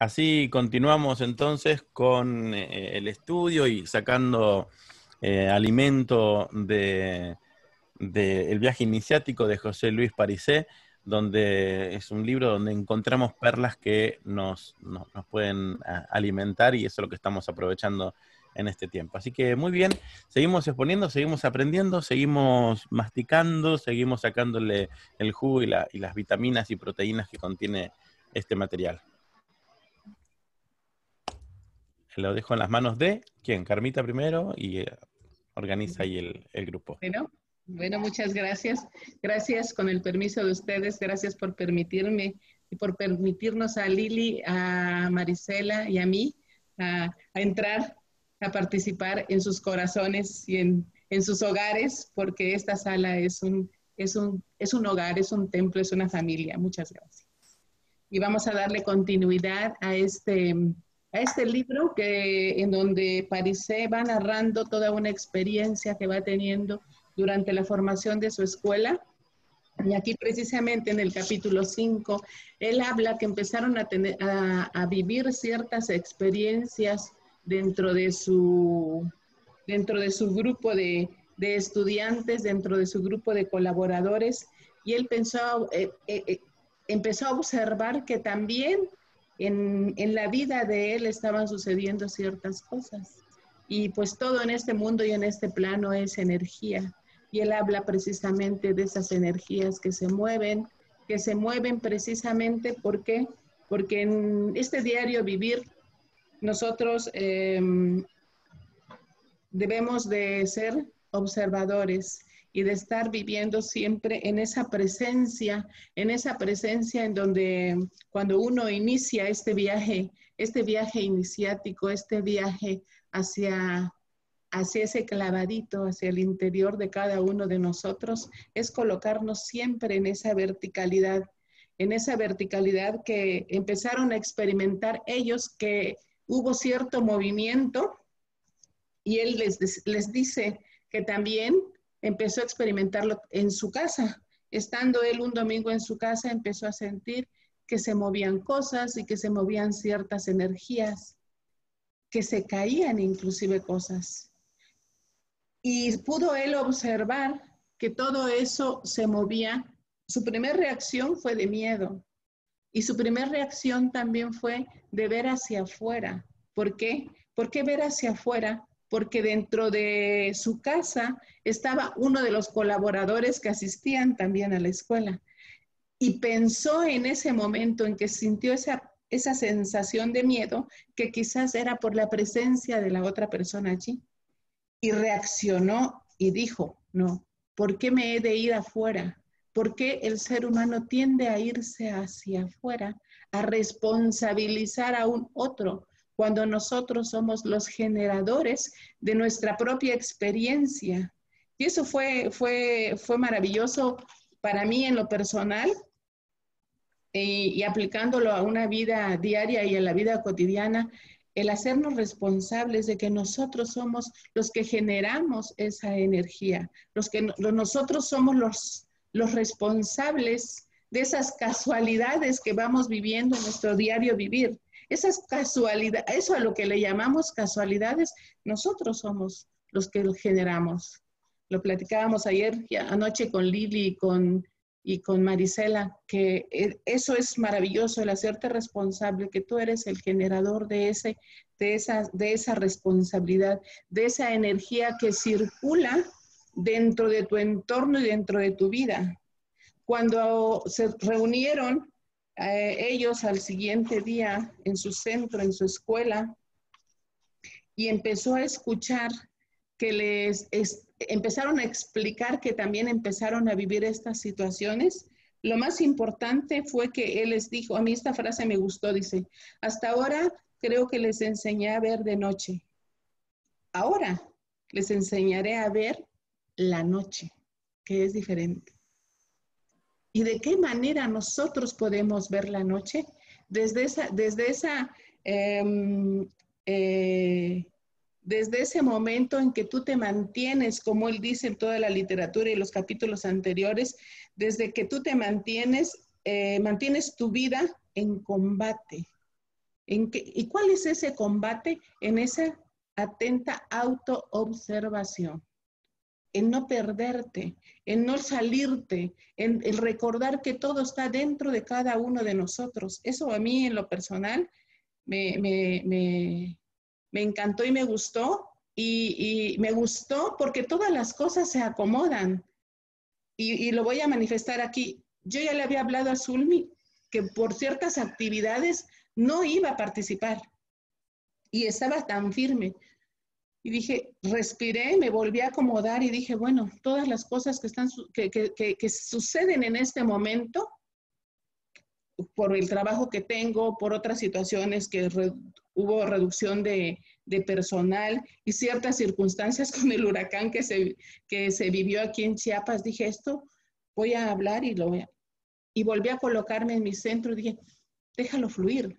Así continuamos entonces con el estudio y sacando alimento El viaje iniciático de José Luis Parisé, donde es un libro donde encontramos perlas que nos pueden alimentar, y eso es lo que estamos aprovechando en este tiempo. Así que muy bien, seguimos exponiendo, seguimos aprendiendo, seguimos masticando, seguimos sacándole el jugo y las vitaminas y proteínas que contiene este material. Lo dejo en las manos de, ¿quién? Carmita primero, y organiza ahí el grupo. Bueno, muchas gracias. Gracias, con el permiso de ustedes, gracias por permitirme y por permitirnos a Lili, a Marisela y a mí a entrar, a participar en sus corazones y en sus hogares, porque esta sala es un hogar, es un templo, es una familia. Muchas gracias. Y vamos a darle continuidad a este libro en donde Parisé va narrando toda una experiencia que va teniendo durante la formación de su escuela. Y aquí precisamente en el capítulo 5, él habla que empezaron a vivir ciertas experiencias dentro de su grupo de estudiantes, dentro de su grupo de colaboradores, y él empezó a observar que también en la vida de él estaban sucediendo ciertas cosas. Y pues todo en este mundo y en este plano es energía. Y él habla precisamente de esas energías que se mueven precisamente porque en este diario vivir nosotros debemos de ser observadores y de estar viviendo siempre en esa presencia en donde cuando uno inicia este viaje iniciático, este viaje hacia ese clavadito, hacia el interior de cada uno de nosotros, es colocarnos siempre en esa verticalidad que empezaron a experimentar ellos, que hubo cierto movimiento, y él les dice que también empezó a experimentarlo en su casa. Estando él un domingo en su casa, empezó a sentir que se movían cosas y que se movían ciertas energías, que se caían inclusive cosas. Y pudo él observar que todo eso se movía. Su primera reacción fue de miedo. Y su primera reacción también fue de ver hacia afuera. ¿Por qué? ¿Por qué ver hacia afuera? Porque dentro de su casa estaba uno de los colaboradores que asistían también a la escuela. Y pensó en ese momento en que sintió esa sensación de miedo, que quizás era por la presencia de la otra persona allí. Y reaccionó y dijo, no, ¿por qué me he de ir afuera? ¿Por qué el ser humano tiende a irse hacia afuera, a responsabilizar a un otro, cuando nosotros somos los generadores de nuestra propia experiencia? Y eso fue maravilloso para mí en lo personal, y aplicándolo a una vida diaria y a la vida cotidiana, el hacernos responsables de que nosotros somos los que generamos esa energía, nosotros somos los responsables de esas casualidades que vamos viviendo en nuestro diario vivir. Esas casualidades, eso a lo que le llamamos casualidades, nosotros somos los que lo generamos. Lo platicábamos anoche con Lili y con Marisela, que eso es maravilloso, el hacerte responsable, que tú eres el generador de esa responsabilidad, de esa energía que circula dentro de tu entorno y dentro de tu vida. Cuando se reunieron ellos al siguiente día en su centro, en su escuela, y empezó a escuchar que empezaron a explicar que también empezaron a vivir estas situaciones. Lo más importante fue que él les dijo, a mí esta frase me gustó, dice, hasta ahora creo que les enseñé a ver de noche. Ahora les enseñaré a ver la noche, que es diferente. ¿Y de qué manera nosotros podemos ver la noche? Desde ese momento en que tú te mantienes, como él dice en toda la literatura y los capítulos anteriores, desde que tú te mantienes tu vida en combate. ¿Y cuál es ese combate? En esa atenta autoobservación, en no perderte, en no salirte, en recordar que todo está dentro de cada uno de nosotros. Eso a mí en lo personal me encantó y me gustó. Y me gustó porque todas las cosas se acomodan. Y lo voy a manifestar aquí. Yo ya le había hablado a Zulmi que por ciertas actividades no iba a participar. Y estaba tan firme. Y dije, respiré, me volví a acomodar y dije, bueno, todas las cosas que suceden en este momento, por el trabajo que tengo, por otras situaciones que hubo reducción de personal y ciertas circunstancias con el huracán que se vivió aquí en Chiapas, dije, esto voy a hablar y volví a colocarme en mi centro y dije, déjalo fluir.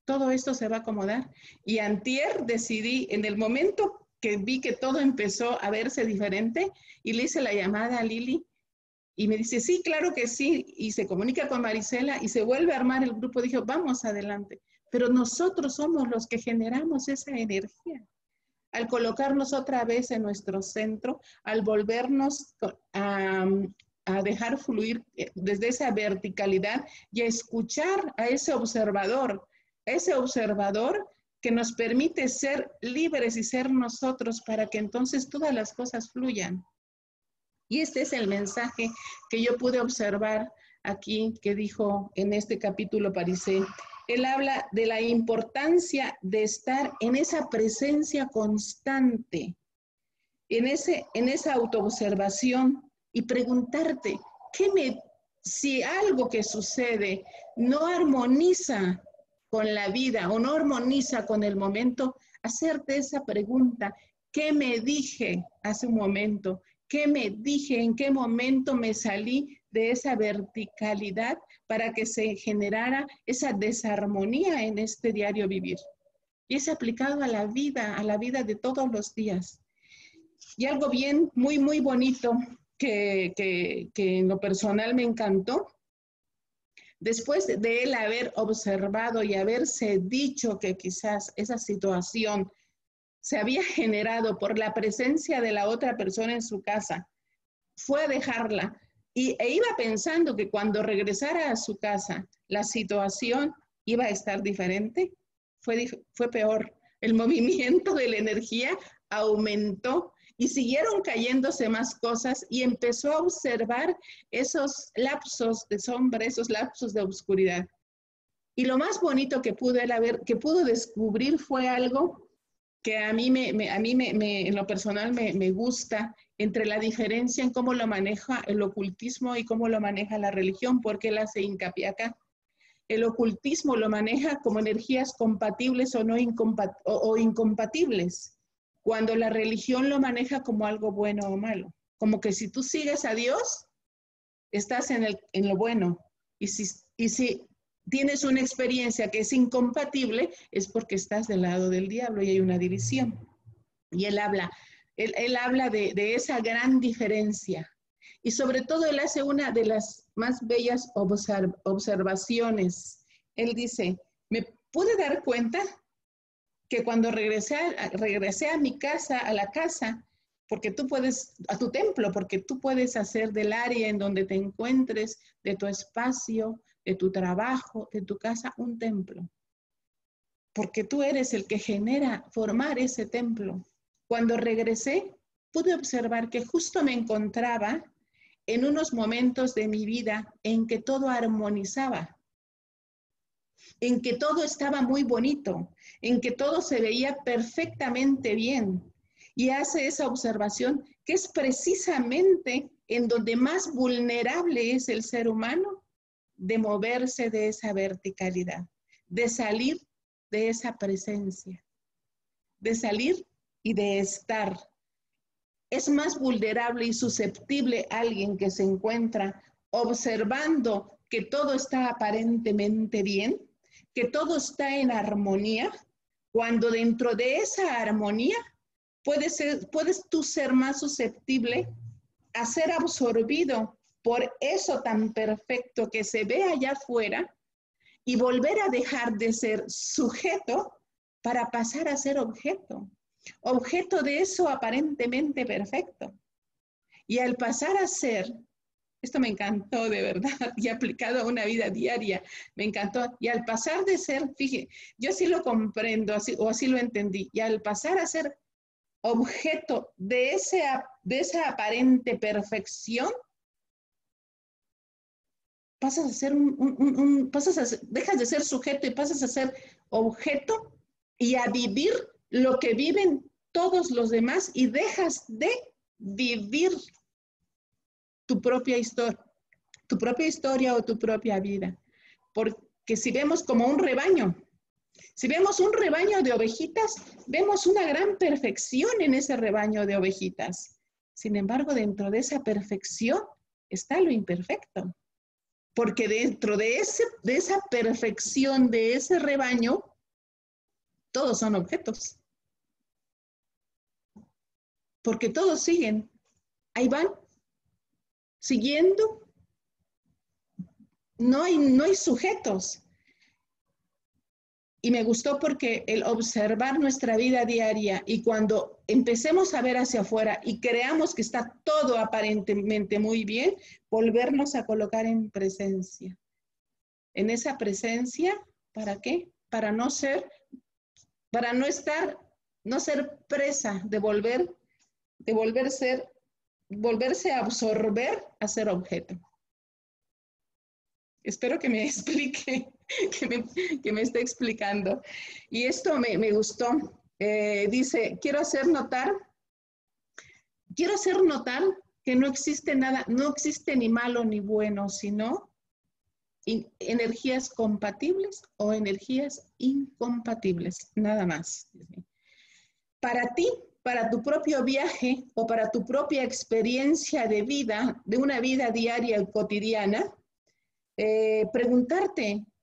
Todo esto se va a acomodar. Y antier decidí, en el momento que vi que todo empezó a verse diferente, y le hice la llamada a Lili, y me dice, sí, claro que sí, y se comunica con Marisela, y se vuelve a armar el grupo. Dije, vamos adelante. Pero nosotros somos los que generamos esa energía. Al colocarnos otra vez en nuestro centro, al volvernos a dejar fluir desde esa verticalidad y a escuchar a ese observador que nos permite ser libres y ser nosotros para que entonces todas las cosas fluyan. Y este es el mensaje que yo pude observar aquí, que dijo en este capítulo Parisé. Él habla de la importancia de estar en esa presencia constante, en esa autoobservación y preguntarte, si algo que sucede no armoniza con la vida o no armoniza con el momento, hacerte esa pregunta, ¿qué me dije hace un momento? ¿Qué me dije? ¿En qué momento me salí de esa verticalidad para que se generara esa desarmonía en este diario vivir? Y es aplicado a la vida de todos los días. Y algo bien, muy, muy bonito que en lo personal me encantó, después de él haber observado y haberse dicho que quizás esa situación se había generado por la presencia de la otra persona en su casa, fue a dejarla e iba pensando que cuando regresara a su casa la situación iba a estar diferente, fue peor. El movimiento de la energía aumentó y siguieron cayéndose más cosas y empezó a observar esos lapsos de sombra, esos lapsos de oscuridad. Y lo más bonito que pudo descubrir fue algo que a mí en lo personal me gusta, entre la diferencia en cómo lo maneja el ocultismo y cómo lo maneja la religión, porque él hace hincapié acá. El ocultismo lo maneja como energías compatibles o incompatibles, cuando la religión lo maneja como algo bueno o malo. Como que si tú sigues a Dios, estás en lo bueno. Y si tienes una experiencia que es incompatible, es porque estás del lado del diablo y hay una división. Y él habla de esa gran diferencia. Y sobre todo él hace una de las más bellas observaciones. Él dice, me pude dar cuenta que cuando regresé a mi casa, a la casa, porque tú puedes, a tu templo, porque tú puedes hacer del área en donde te encuentres, de tu espacio, de tu trabajo, de tu casa, un templo. Porque tú eres el que genera formar ese templo. Cuando regresé, pude observar que justo me encontraba en unos momentos de mi vida en que todo armonizaba, en que todo estaba muy bonito, en que todo se veía perfectamente bien. Y hace esa observación que es precisamente en donde más vulnerable es el ser humano de moverse de esa verticalidad, de salir de esa presencia, de salir y de estar. Es más vulnerable y susceptible alguien que se encuentra observando que todo está aparentemente bien, que todo está en armonía, cuando dentro de esa armonía puedes tú ser más susceptible a ser absorbido por eso tan perfecto que se ve allá afuera y volver a dejar de ser sujeto para pasar a ser objeto. Objeto de eso aparentemente perfecto. Y al pasar a ser, esto me encantó de verdad, y aplicado a una vida diaria, me encantó. Y al pasar de ser, fíjate, yo así lo comprendo, así lo entendí. Y al pasar a ser objeto de esa aparente perfección, pasas a ser dejas de ser sujeto y pasas a ser objeto y a vivir lo que viven todos los demás y dejas de vivir tu propia historia o tu propia vida. Porque si vemos como un rebaño, si vemos un rebaño de ovejitas, vemos una gran perfección en ese rebaño de ovejitas. Sin embargo, dentro de esa perfección está lo imperfecto. Porque dentro de esa perfección de ese rebaño, todos son objetos. Porque todos siguen. Ahí van, siguiendo. No hay sujetos. Y me gustó porque el observar nuestra vida diaria y cuando empecemos a ver hacia afuera y creamos que está todo aparentemente muy bien, volvernos a colocar en presencia. En esa presencia, ¿para qué? Para no ser presa de volverse a absorber a ser objeto. Espero que me explique, que me esté explicando. Y esto me gustó. Dice, quiero hacer notar que no existe nada, no existe ni malo ni bueno, sino energías compatibles o energías incompatibles, nada más. Para ti, para tu propio viaje o para tu propia experiencia de vida, de una vida diaria o cotidiana,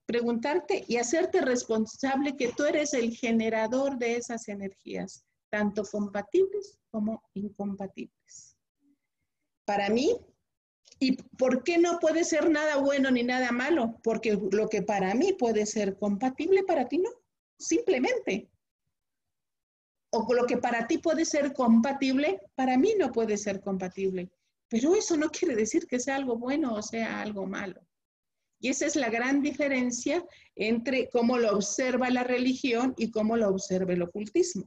preguntarte y hacerte responsable que tú eres el generador de esas energías, tanto compatibles como incompatibles. Para mí, ¿y por qué no puede ser nada bueno ni nada malo? Porque lo que para mí puede ser compatible, para ti no, simplemente. O lo que para ti puede ser compatible, para mí no puede ser compatible. Pero eso no quiere decir que sea algo bueno o sea algo malo. Y esa es la gran diferencia entre cómo lo observa la religión y cómo lo observa el ocultismo.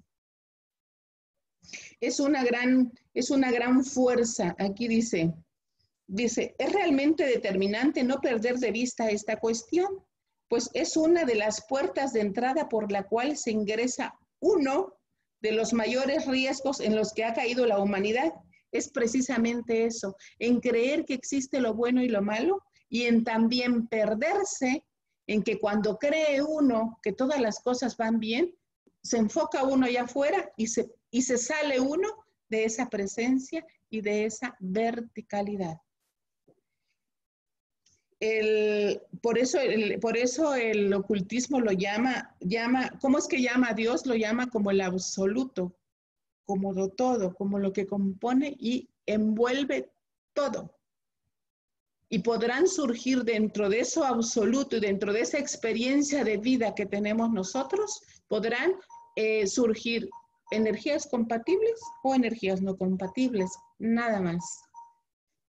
Es una gran fuerza. Aquí dice, es realmente determinante no perder de vista esta cuestión, pues es una de las puertas de entrada por la cual se ingresa uno de los mayores riesgos en los que ha caído la humanidad. Es precisamente eso, en creer que existe lo bueno y lo malo, y en también perderse en que cuando cree uno que todas las cosas van bien, se enfoca uno allá afuera y se sale uno de esa presencia y de esa verticalidad. Por eso el ocultismo lo llama, ¿cómo es que llama a Dios? Lo llama como el absoluto, como lo todo, como lo que compone y envuelve todo. Y podrán surgir dentro de eso absoluto y dentro de esa experiencia de vida que tenemos nosotros, podrán surgir energías compatibles o energías no compatibles, nada más.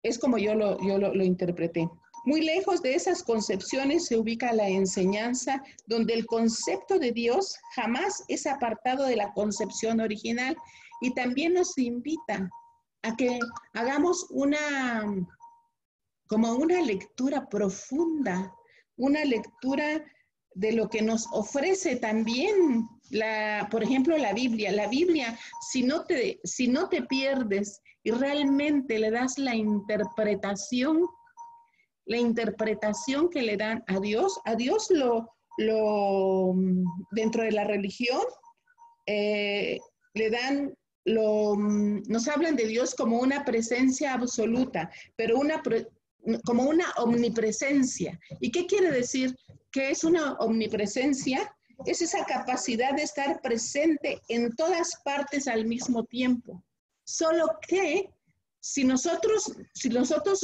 Es como yo lo interpreté. Muy lejos de esas concepciones se ubica la enseñanza, donde el concepto de Dios jamás es apartado de la concepción original y también nos invita a que hagamos como una lectura profunda, una lectura de lo que nos ofrece también, por ejemplo, la Biblia. La Biblia, si no te pierdes y realmente le das la interpretación que le dan a Dios dentro de la religión, nos hablan de Dios como una presencia absoluta, pero como una omnipresencia. ¿Y qué quiere decir? ¿Qué es una omnipresencia? Es esa capacidad de estar presente en todas partes al mismo tiempo. Solo que si nosotros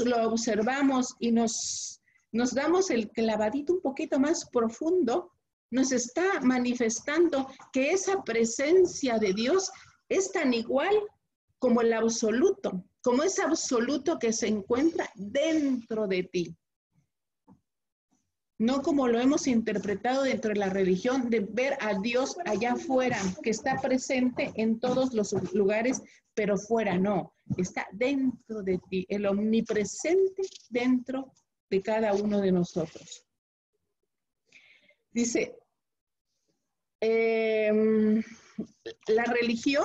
lo observamos y nos nos damos el clavadito un poquito más profundo, nos está manifestando que esa presencia de Dios es tan igual como el absoluto, como ese absoluto que se encuentra dentro de ti. No como lo hemos interpretado dentro de la religión, de ver a Dios allá afuera, que está presente en todos los lugares, pero fuera no, está dentro de ti, el omnipresente dentro de cada uno de nosotros. Dice, la religión,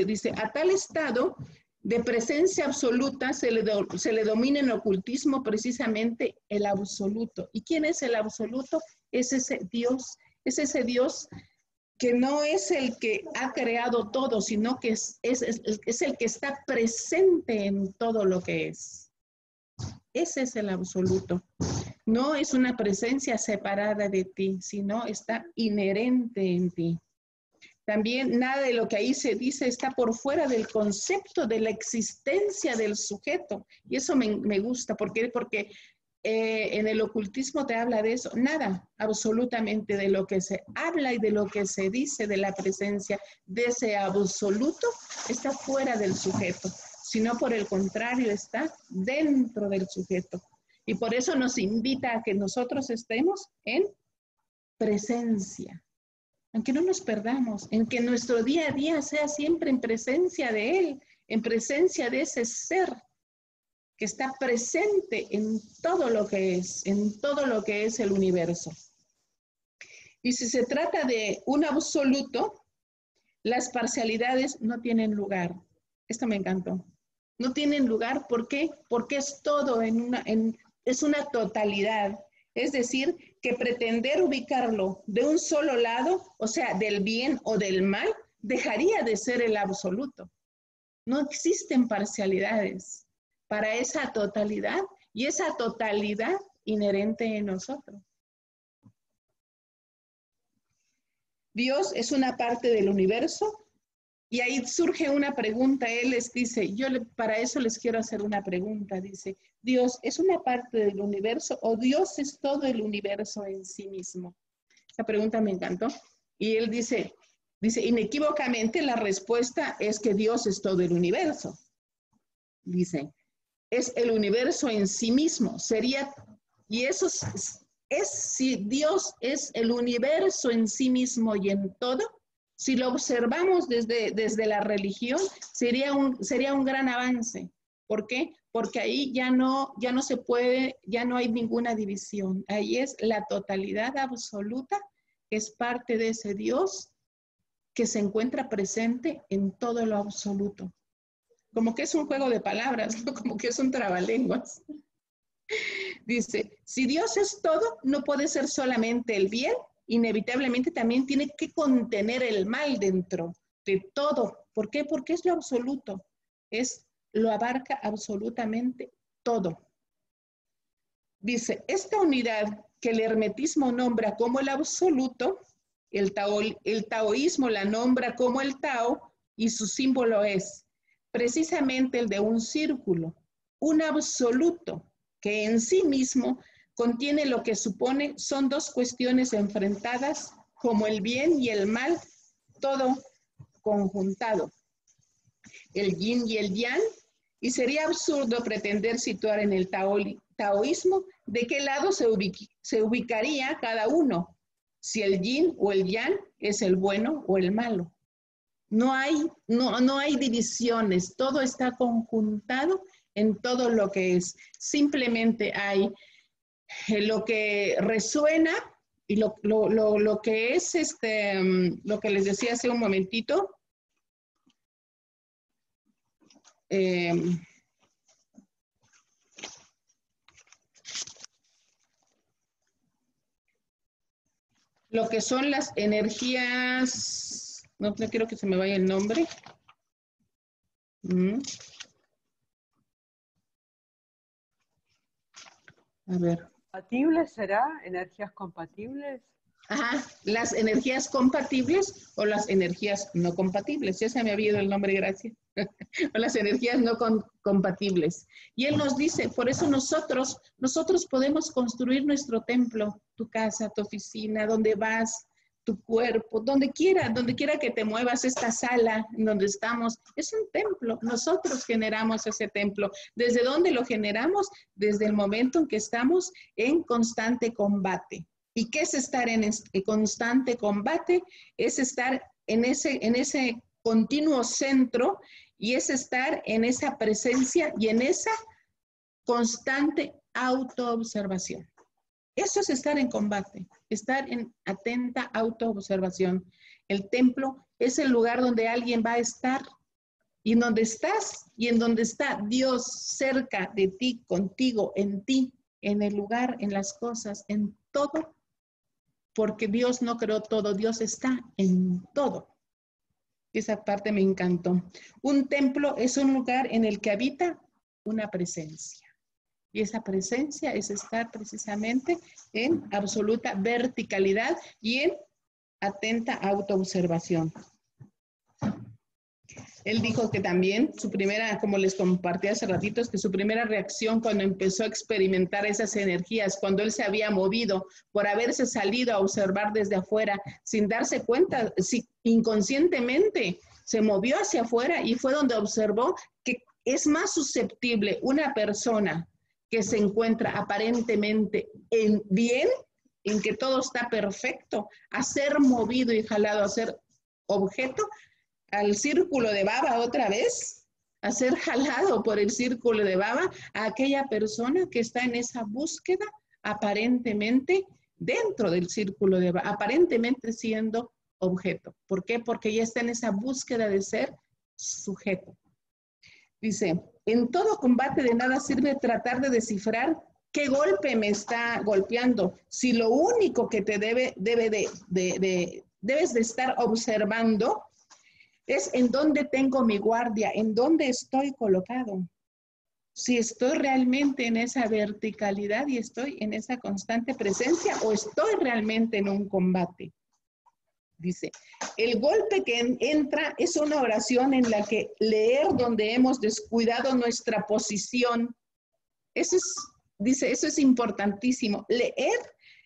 dice, a tal estado de presencia absoluta se le domina en ocultismo precisamente el absoluto. ¿Y quién es el absoluto? Es ese Dios que no es el que ha creado todo, sino que es el que está presente en todo lo que es. Ese es el absoluto. No es una presencia separada de ti, sino está inherente en ti. También nada de lo que ahí se dice está por fuera del concepto de la existencia del sujeto. Y eso me gusta. ¿Por qué? Porque en el ocultismo te habla de eso. Nada, absolutamente, de lo que se habla y de lo que se dice de la presencia de ese absoluto está fuera del sujeto, sino por el contrario está dentro del sujeto. Y por eso nos invita a que nosotros estemos en presencia. Aunque no nos perdamos, en que nuestro día a día sea siempre en presencia de Él, en presencia de ese ser que está presente en todo lo que es el universo. Y si se trata de un absoluto, las parcialidades no tienen lugar. Esto me encantó. No tienen lugar, ¿por qué? Porque es todo es una totalidad. Es decir, que pretender ubicarlo de un solo lado, o sea, del bien o del mal, dejaría de ser el absoluto. No existen parcialidades para esa totalidad y esa totalidad inherente en nosotros. Dios es una parte del universo y ahí surge una pregunta. Él les dice, para eso les quiero hacer una pregunta. Dice, ¿Dios es una parte del universo o Dios es todo el universo en sí mismo? Esa pregunta me encantó. Y él dice, inequívocamente la respuesta es que Dios es todo el universo. Dice, es el universo en sí mismo. Y eso es si Dios es el universo en sí mismo y en todo. Si lo observamos desde la religión, sería un gran avance. ¿Por qué? Porque ahí ya no se puede, ya no hay ninguna división. Ahí es la totalidad absoluta, que es parte de ese Dios que se encuentra presente en todo lo absoluto. Como que es un juego de palabras, ¿no? Como que es un trabalenguas. Dice, si Dios es todo, no puede ser solamente el bien, inevitablemente también tiene que contener el mal dentro de todo. ¿Por qué? Porque es lo absoluto. Lo abarca absolutamente todo. Dice, esta unidad que el hermetismo nombra como el absoluto, el taoísmo la nombra como el Tao y su símbolo es precisamente el de un círculo, un absoluto que en sí mismo contiene lo que supone son dos cuestiones enfrentadas como el bien y el mal, todo conjuntado. El yin y el yang, y sería absurdo pretender situar en el taoísmo de qué lado se ubicaría cada uno, si el yin o el yang es el bueno o el malo. No hay divisiones, todo está conjuntado en todo lo que es. Simplemente hay lo que resuena y lo que es lo que les decía hace un momentito. Lo que son las energías, no quiero que se me vaya el nombre. A ver. ¿Compatibles será? ¿Energías compatibles? Ajá, las energías compatibles o las energías no compatibles. Ya se me había ido el nombre, gracias. o las energías no compatibles. Y él nos dice, por eso nosotros podemos construir nuestro templo, tu casa, tu oficina, donde vas, tu cuerpo, donde quiera que te muevas, esta sala en donde estamos, es un templo. Nosotros generamos ese templo. ¿Desde dónde lo generamos? Desde el momento en que estamos en constante combate. ¿Y qué es estar en constante combate? Es estar en ese continuo centro, y es estar en esa presencia y en esa constante autoobservación. Eso es estar en combate, estar en atenta autoobservación. El templo es el lugar donde alguien va a estar, y en donde estás y en donde está Dios cerca de ti, contigo, en ti, en el lugar, en las cosas, en todo, porque Dios no creó todo, Dios está en todo. Esa parte me encantó. Un templo es un lugar en el que habita una presencia. Y esa presencia es estar precisamente en absoluta verticalidad y en atenta autoobservación. Él dijo que también su primera, como les compartí hace ratitos, que su primera reacción cuando empezó a experimentar esas energías, cuando él se había movido por haberse salido a observar desde afuera, sin darse cuenta, si inconscientemente se movió hacia afuera, y fue donde observó que es más susceptible una persona que se encuentra aparentemente en bien, en que todo está perfecto, a ser movido y jalado a ser objeto, al círculo de baba otra vez, a ser jalado por el círculo de baba, a aquella persona que está en esa búsqueda aparentemente dentro del círculo de baba, aparentemente siendo objeto. ¿Por qué? Porque ya está en esa búsqueda de ser sujeto. Dice, en todo combate de nada sirve tratar de descifrar qué golpe me está golpeando, si lo único que te debes de estar observando es en dónde tengo mi guardia, en dónde estoy colocado. Si estoy realmente en esa verticalidad y estoy en esa constante presencia, o estoy realmente en un combate. Dice, el golpe que entra es una oración en la que leer donde hemos descuidado nuestra posición. Eso es, dice, eso es importantísimo. Leer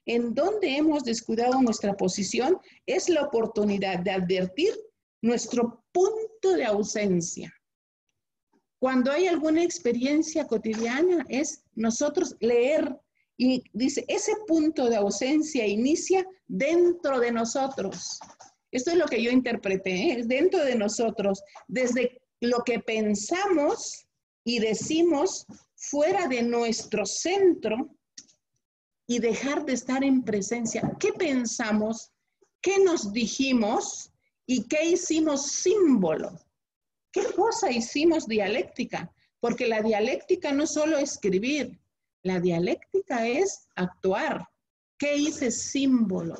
en donde hemos descuidado nuestra posición es la oportunidad de advertir nuestro punto de ausencia. Cuando hay alguna experiencia cotidiana, es nosotros leer, y dice, ese punto de ausencia inicia dentro de nosotros. Esto es lo que yo interpreté, ¿eh? Dentro de nosotros, desde lo que pensamos y decimos fuera de nuestro centro, y dejar de estar en presencia. ¿Qué pensamos? ¿Qué nos dijimos? ¿Y qué hicimos símbolo? ¿Qué cosa hicimos dialéctica? Porque la dialéctica no es solo escribir, la dialéctica es actuar. ¿Qué hice símbolo?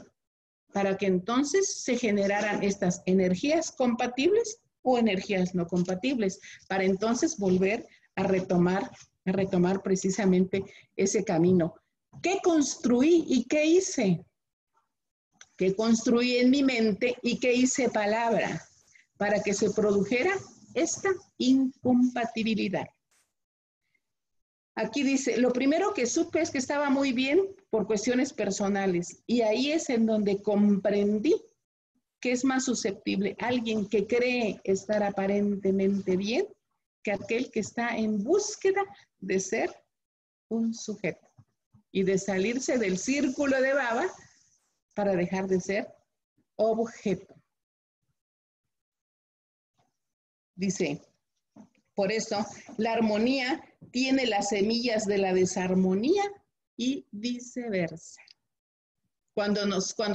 Para que entonces se generaran estas energías compatibles o energías no compatibles, para entonces volver a retomar precisamente ese camino. ¿Qué construí y qué hice? ¿Qué construí en mi mente y qué hice palabra? Para que se produjera esta incompatibilidad. Aquí dice, lo primero que supe es que estaba muy bien por cuestiones personales, y ahí es en donde comprendí que es más susceptible alguien que cree estar aparentemente bien que aquel que está en búsqueda de ser un sujeto y de salirse del círculo de baba para dejar de ser objeto. Dice, por eso la armonía tiene las semillas de la desarmonía y viceversa. Cuando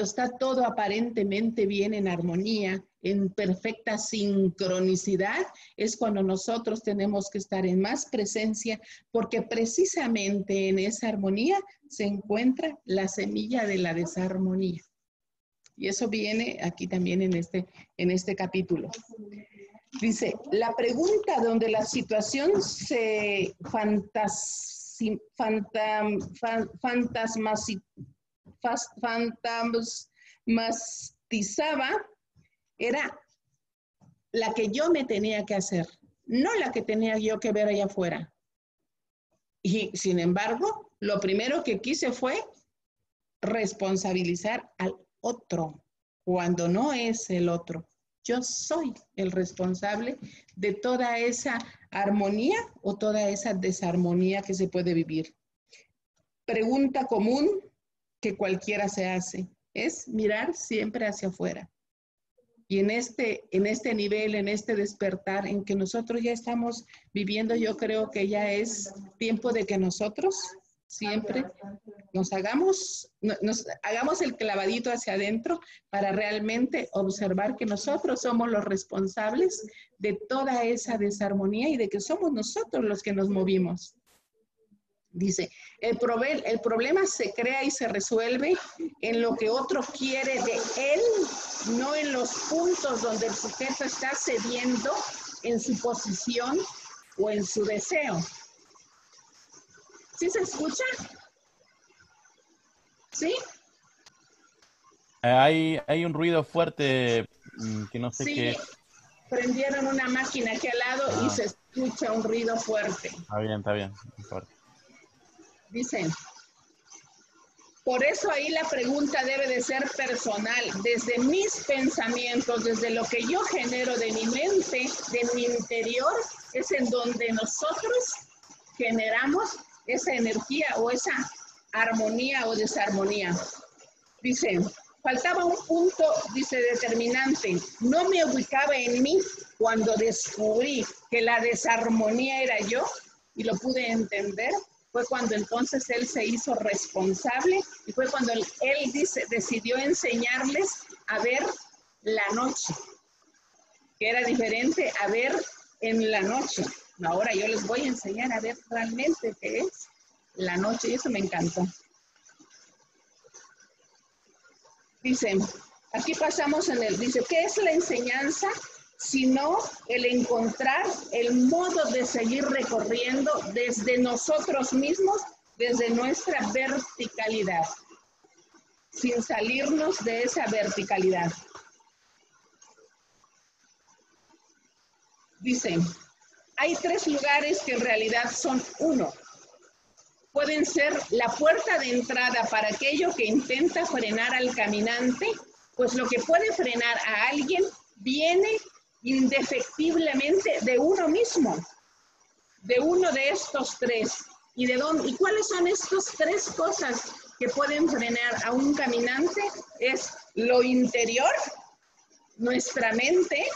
está todo aparentemente bien en armonía, en perfecta sincronicidad, es cuando nosotros tenemos que estar en más presencia, porque precisamente en esa armonía se encuentra la semilla de la desarmonía. Y eso viene aquí también en este capítulo. Dice, la pregunta donde la situación se fantasmazaba era la que yo me tenía que hacer. no la que tenía yo que ver allá afuera. Y sin embargo, lo primero que quise fue responsabilizar al otro, cuando no es el otro. Yo soy el responsable de toda esa armonía o toda esa desarmonía que se puede vivir. Pregunta común que cualquiera se hace es mirar siempre hacia afuera. Y en este nivel, en este despertar en que nosotros ya estamos viviendo, yo creo que ya es tiempo de que nosotros siempre nos hagamos el clavadito hacia adentro para realmente observar que nosotros somos los responsables de toda esa desarmonía y de que somos nosotros los que nos movimos. Dice, el problema se crea y se resuelve en lo que otro quiere de él, no en los puntos donde el sujeto está cediendo en su posición o en su deseo. ¿Sí se escucha? ¿Sí? Hay un ruido fuerte que no sé qué. Sí, prendieron una máquina aquí al lado y se escucha un ruido fuerte. Está bien. Fuerte. Dicen, por eso ahí la pregunta debe de ser personal, desde mis pensamientos, desde lo que yo genero de mi mente, de mi interior, es en donde nosotros generamos esa energía o esa armonía o desarmonía. Dice, faltaba un punto, dice, determinante. No me ubicaba en mí cuando descubrí que la desarmonía era yo y lo pude entender. Fue cuando entonces él se hizo responsable y fue cuando él decidió enseñarles a ver la noche, que era diferente a ver en la noche. Ahora yo les voy a enseñar a ver realmente qué es la noche y eso me encantó. Dice, aquí pasamos dice, ¿qué es la enseñanza? Sino el encontrar el modo de seguir recorriendo desde nosotros mismos, desde nuestra verticalidad, sin salirnos de esa verticalidad. Dice, hay 3 lugares que en realidad son uno. Pueden ser la puerta de entrada para aquello que intenta frenar al caminante, pues lo que puede frenar a alguien viene indefectiblemente de uno mismo, de uno de estos 3. ¿Y cuáles son estas 3 cosas que pueden frenar a un caminante? Es lo interior, nuestra mente,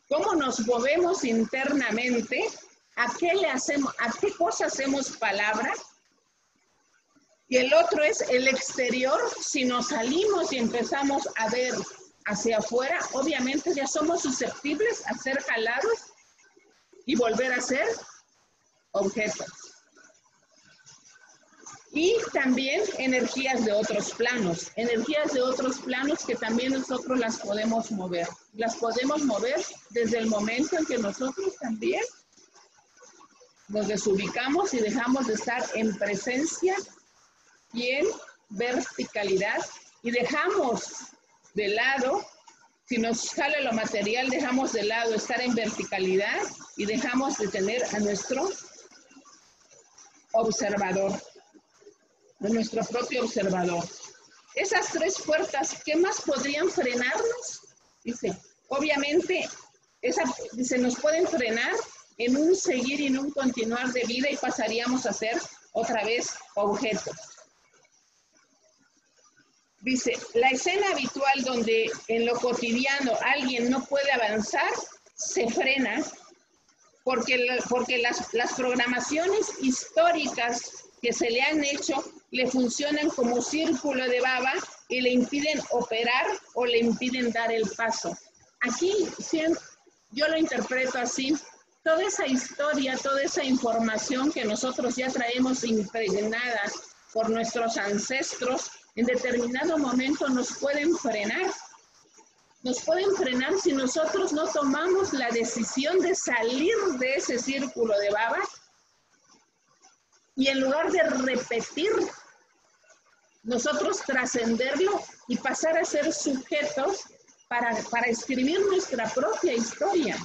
cómo nos movemos internamente, a qué cosa hacemos palabra. Y el otro es el exterior. Si nos salimos y empezamos a ver hacia afuera, obviamente ya somos susceptibles a ser jalados y volver a ser objetos. Y también energías de otros planos que también nosotros las podemos mover. Las podemos mover desde el momento en que nosotros también nos desubicamos y dejamos de estar en presencia y en verticalidad y dejamos de lado, si nos sale lo material, dejamos de lado estar en verticalidad y dejamos de tener a nuestro observador, a nuestro propio observador. Esas 3 puertas, ¿qué más podrían frenarnos? Dice, obviamente, nos pueden frenar en un seguir y en un continuar de vida y pasaríamos a ser otra vez objetos. Dice, la escena habitual donde en lo cotidiano alguien no puede avanzar, se frena porque las programaciones históricas que se le han hecho le funcionan como círculo de baba y le impiden operar o le impiden dar el paso. Aquí yo lo interpreto así. Toda esa historia, toda esa información que nosotros ya traemos impregnada por nuestros ancestros, en determinado momento nos pueden frenar. Nos pueden frenar si nosotros no tomamos la decisión de salir de ese círculo de baba y en lugar de repetir, nosotros trascenderlo y pasar a ser sujetos para escribir nuestra propia historia.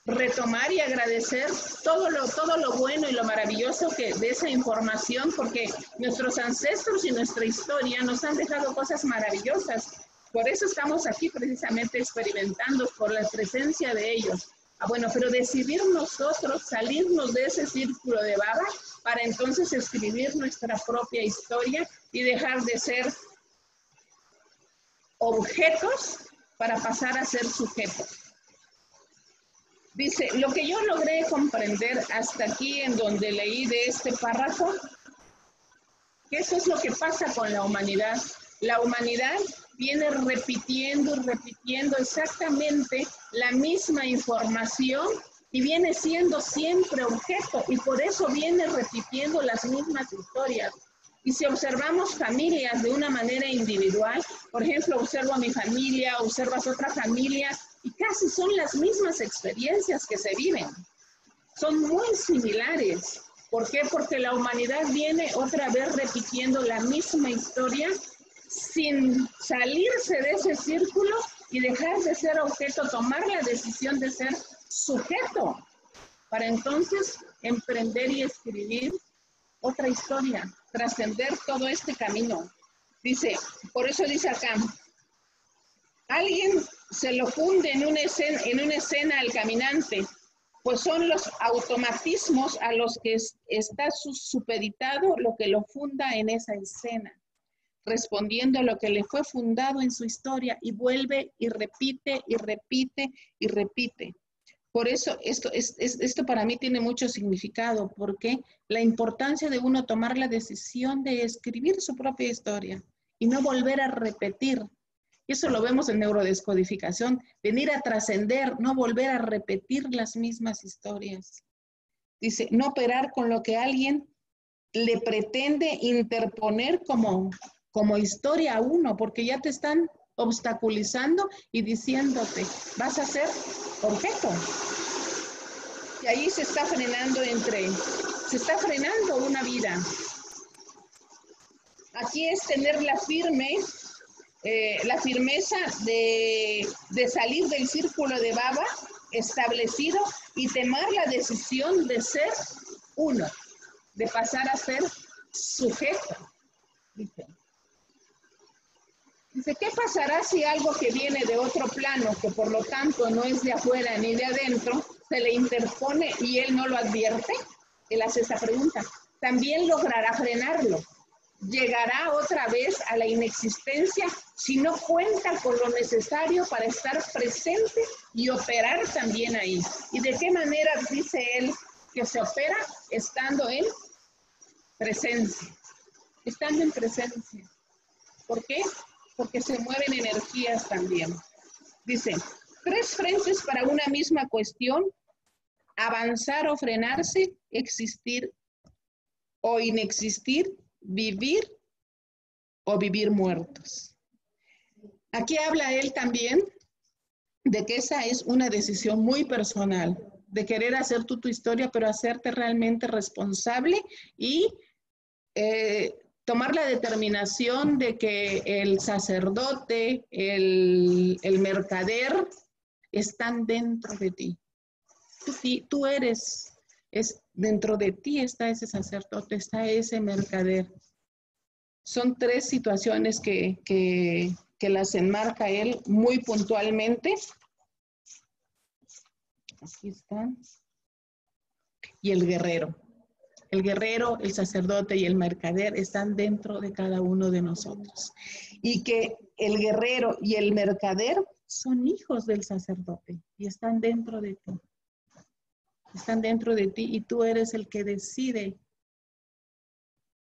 retomar y agradecer todo lo bueno y lo maravilloso que de esa información, porque nuestros ancestros y nuestra historia nos han dejado cosas maravillosas. Por eso estamos aquí precisamente experimentando por la presencia de ellos. Bueno, pero decidir nosotros salirnos de ese círculo de baba para entonces escribir nuestra propia historia y dejar de ser objetos para pasar a ser sujetos. Dice, lo que yo logré comprender hasta aquí en donde leí de este párrafo, que eso es lo que pasa con la humanidad. La humanidad viene repitiendo y repitiendo exactamente la misma información y viene siendo siempre objeto y por eso viene repitiendo las mismas historias. Y si observamos familias de una manera individual, por ejemplo, observo a mi familia, observas otra familia y casi son las mismas experiencias que se viven. Son muy similares. ¿Por qué? Porque la humanidad viene otra vez repitiendo la misma historia sin salirse de ese círculo y dejar de ser objeto, tomar la decisión de ser sujeto, para entonces emprender y escribir otra historia, trascender todo este camino. Dice, por eso dice acá, alguien se lo funde en una escena al caminante, pues son los automatismos a los que está supeditado lo que lo funda en esa escena, respondiendo a lo que le fue fundado en su historia y vuelve y repite y repite y repite. Por eso esto para mí tiene mucho significado, porque la importancia de uno tomar la decisión de escribir su propia historia y no volver a repetir. Y eso lo vemos en neurodescodificación, venir a trascender, no volver a repetir las mismas historias. Dice, no operar con lo que alguien le pretende interponer como historia a uno, porque ya te están obstaculizando y diciéndote, vas a ser objeto. Y ahí se está frenando una vida. Aquí es tener la firmeza de salir del círculo de baba establecido y tomar la decisión de ser uno, de pasar a ser sujeto. Dice, ¿qué pasará si algo que viene de otro plano, que por lo tanto no es de afuera ni de adentro, se le interpone y él no lo advierte? Él hace esa pregunta. ¿También logrará frenarlo? ¿Llegará otra vez a la inexistencia si no cuenta con lo necesario para estar presente y operar también ahí? ¿Y de qué manera dice él que se opera? Estando en presencia. Estando en presencia. ¿Por qué? Porque se mueven energías también. Dice, 3 frentes para una misma cuestión: avanzar o frenarse, existir o inexistir, vivir o vivir muertos. Aquí habla él también de que esa es una decisión muy personal, de querer hacer tu historia, pero hacerte realmente responsable y tomar la determinación de que el sacerdote, el mercader, están dentro de ti. Tú eres, dentro de ti está ese sacerdote, está ese mercader. Son 3 situaciones que las enmarca él muy puntualmente. Aquí están. Y el guerrero. El guerrero, el sacerdote y el mercader están dentro de cada uno de nosotros. Y que el guerrero y el mercader son hijos del sacerdote y están dentro de ti. Están dentro de ti y tú eres el que decide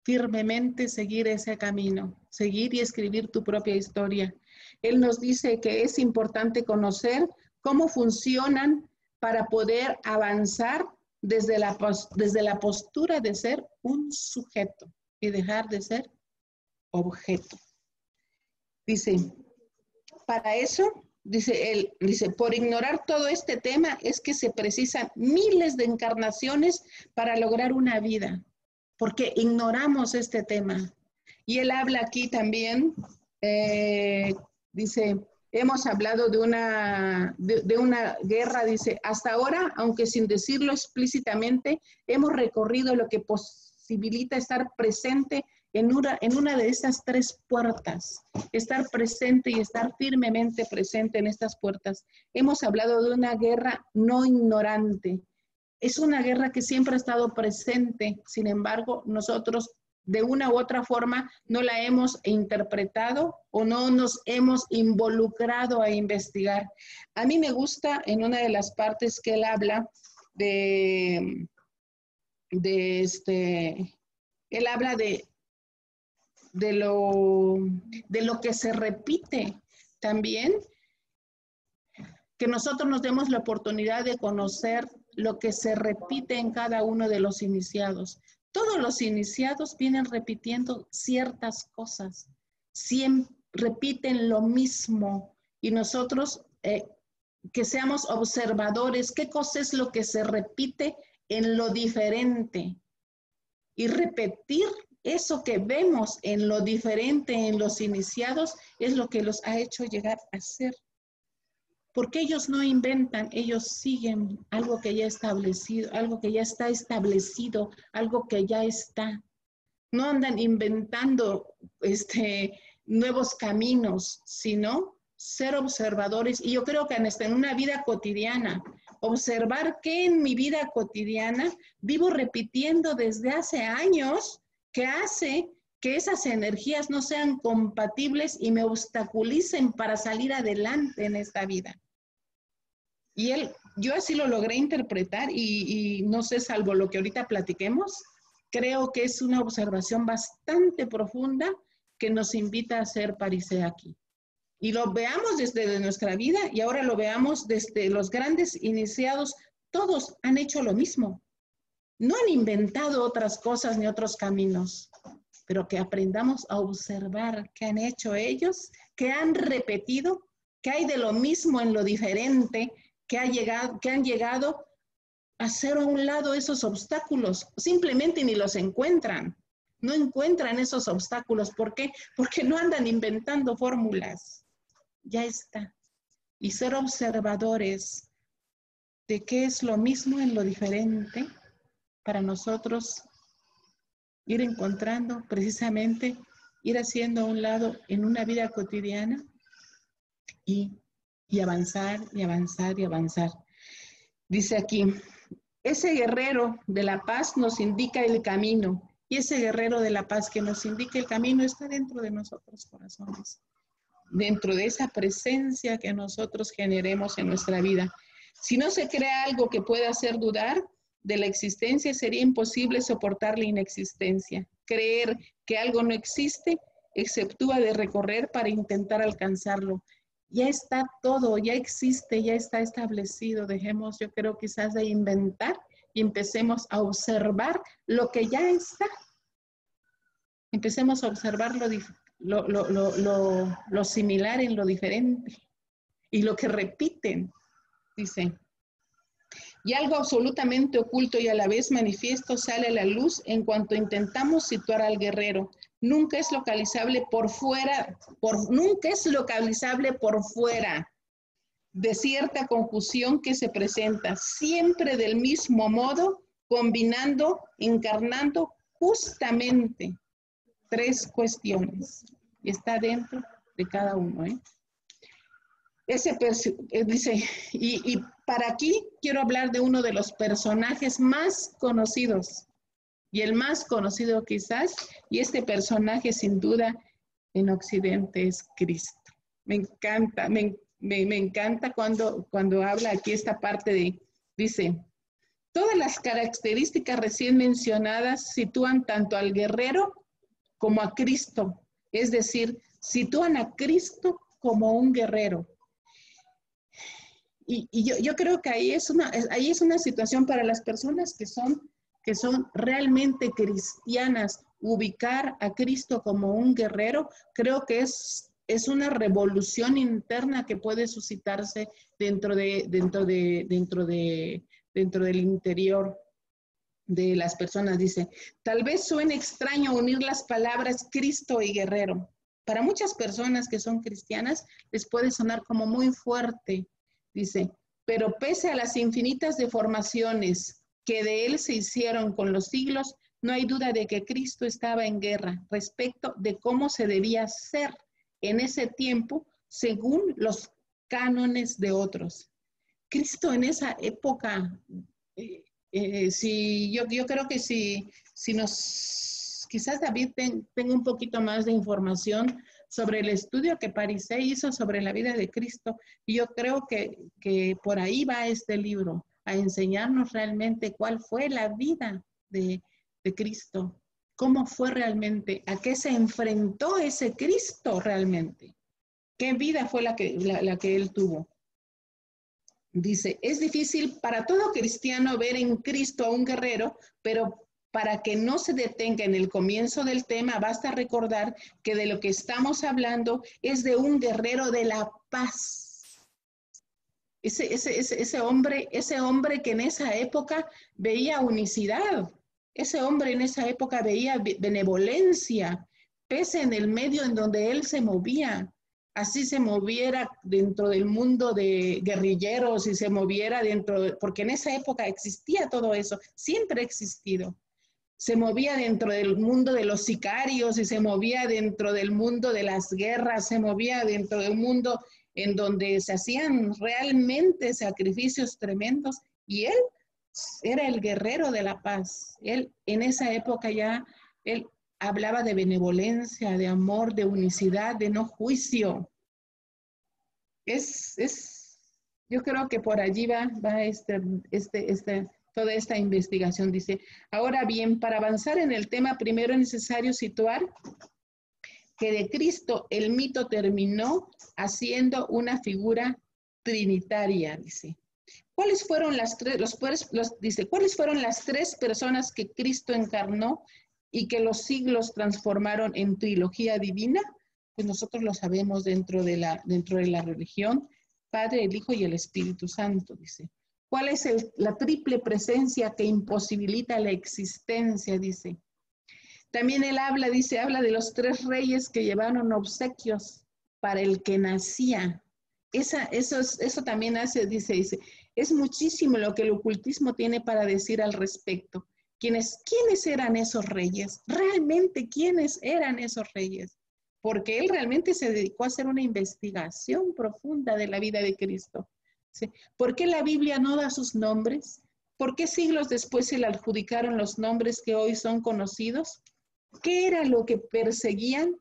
firmemente seguir ese camino, seguir y escribir tu propia historia. Él nos dice que es importante conocer cómo funcionan para poder avanzar desde la postura de ser un sujeto y dejar de ser objeto. Dice, para eso, dice él, por ignorar todo este tema es que se precisan miles de encarnaciones para lograr una vida, porque ignoramos este tema. Y él habla aquí también, dice, hemos hablado de una guerra, dice, hasta ahora, aunque sin decirlo explícitamente, hemos recorrido lo que posibilita estar presente en una de estas tres puertas, estar presente y estar firmemente presente en estas puertas. Hemos hablado de una guerra no ignorante. Es una guerra que siempre ha estado presente, sin embargo, nosotros de una u otra forma no la hemos interpretado o no nos hemos involucrado a investigar. A mí me gusta en una de las partes que él habla él habla de lo que se repite también, que nosotros nos demos la oportunidad de conocer lo que se repite en cada uno de los iniciados. Todos los iniciados vienen repitiendo ciertas cosas, siempre repiten lo mismo y nosotros que seamos observadores, qué cosa es lo que se repite en lo diferente y repetir eso que vemos en lo diferente en los iniciados es lo que los ha hecho llegar a ser. Porque ellos no inventan, ellos siguen algo que ya establecido, algo que ya está establecido, algo que ya está. No andan inventando nuevos caminos, sino ser observadores. Y yo creo que en una vida cotidiana, observar que en mi vida cotidiana vivo repitiendo desde hace años que hace que esas energías no sean compatibles y me obstaculicen para salir adelante en esta vida. Y yo así lo logré interpretar y no sé, salvo lo que ahorita platiquemos, creo que es una observación bastante profunda que nos invita a hacer Parisé aquí. Y lo veamos desde nuestra vida y ahora lo veamos desde los grandes iniciados. Todos han hecho lo mismo. No han inventado otras cosas ni otros caminos, pero que aprendamos a observar qué han hecho ellos, qué han repetido, qué hay de lo mismo en lo diferente, que han llegado a hacer a un lado esos obstáculos. Simplemente ni los encuentran. No encuentran esos obstáculos. ¿Por qué? Porque no andan inventando fórmulas. Ya está. Y ser observadores de qué es lo mismo en lo diferente para nosotros ir encontrando precisamente, ir haciendo a un lado en una vida cotidiana y avanzar y avanzar y avanzar. Dice aquí, ese guerrero de la paz nos indica el camino y ese guerrero de la paz que nos indica el camino está dentro de nosotros corazones, dentro de esa presencia que nosotros generemos en nuestra vida. Si no se crea algo que pueda hacer dudar de la existencia, sería imposible soportar la inexistencia. Creer que algo no existe exceptúa de recorrer para intentar alcanzarlo. Ya está todo, ya existe, ya está establecido. Dejemos, yo creo, quizás de inventar y empecemos a observar lo que ya está. Empecemos a observar lo similar en lo diferente y lo que repiten, dice. Y algo absolutamente oculto y a la vez manifiesto sale a la luz en cuanto intentamos situar al guerrero. Nunca es localizable por fuera, nunca es localizable por fuera de cierta confusión que se presenta, siempre del mismo modo, combinando, encarnando justamente tres cuestiones. Y está dentro de cada uno, ¿eh? Dice, y para aquí quiero hablar de uno de los personajes más conocidos, y el más conocido quizás, y este personaje sin duda en Occidente es Cristo. Me encanta, me encanta cuando habla aquí esta parte dice, todas las características recién mencionadas sitúan tanto al guerrero como a Cristo, es decir, sitúan a Cristo como un guerrero. Y yo creo que ahí es una situación para las personas que son realmente cristianas. Ubicar a Cristo como un guerrero, creo que es una revolución interna que puede suscitarse dentro del interior de las personas. Dice, tal vez suene extraño unir las palabras Cristo y guerrero, para muchas personas que son cristianas les puede sonar como muy fuerte. Dice, pero pese a las infinitas deformaciones que de él se hicieron con los siglos, no hay duda de que Cristo estaba en guerra respecto de cómo se debía ser en ese tiempo según los cánones de otros. Cristo en esa época, yo creo que si nos, quizás David tenga un poquito más de información sobre el estudio que Parisé hizo sobre la vida de Cristo, y yo creo que por ahí va este libro, a enseñarnos realmente cuál fue la vida de Cristo, cómo fue realmente, a qué se enfrentó ese Cristo realmente, qué vida fue la que él tuvo. Dice, es difícil para todo cristiano ver en Cristo a un guerrero, pero para que no se detenga en el comienzo del tema, basta recordar que de lo que estamos hablando es de un guerrero de la paz. Ese hombre que en esa época veía unicidad, ese hombre en esa época veía benevolencia, pese en el medio en donde él se movía. Así se moviera dentro del mundo de guerrilleros y se moviera porque en esa época existía todo eso, siempre ha existido. Se movía dentro del mundo de los sicarios y se movía dentro del mundo de las guerras, se movía dentro del mundo en donde se hacían realmente sacrificios tremendos, y él era el guerrero de la paz. Él en esa época él hablaba de benevolencia, de amor, de unicidad, de no juicio. Yo creo que por allí va toda esta investigación. Dice, ahora bien, para avanzar en el tema, primero es necesario situar que de Cristo el mito terminó haciendo una figura trinitaria, dice. ¿Cuáles fueron las tres personas que Cristo encarnó y que los siglos transformaron en trilogía divina? Pues nosotros lo sabemos dentro de la religión, Padre, el Hijo y el Espíritu Santo, dice. ¿Cuál es la triple presencia que imposibilita la existencia? Dice. También él habla de los tres reyes que llevaron obsequios para el que nacía. Eso también dice, es muchísimo lo que el ocultismo tiene para decir al respecto. ¿Quiénes eran esos reyes? ¿Realmente quiénes eran esos reyes? Porque él realmente se dedicó a hacer una investigación profunda de la vida de Cristo. ¿Sí? ¿Por qué la Biblia no da sus nombres? ¿Por qué siglos después se le adjudicaron los nombres que hoy son conocidos? ¿Qué era lo que perseguían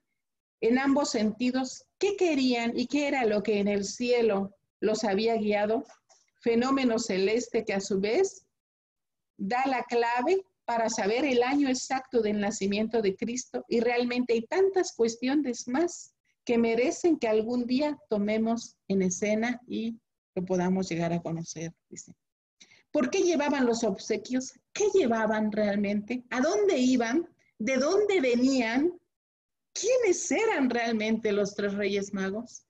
en ambos sentidos? ¿Qué querían y qué era lo que en el cielo los había guiado? Fenómeno celeste que a su vez da la clave para saber el año exacto del nacimiento de Cristo, y realmente hay tantas cuestiones más que merecen que algún día tomemos en escena y lo podamos llegar a conocer. Dice. ¿Por qué llevaban los obsequios? ¿Qué llevaban realmente? ¿A dónde iban? ¿De dónde venían? ¿Quiénes eran realmente los tres reyes magos?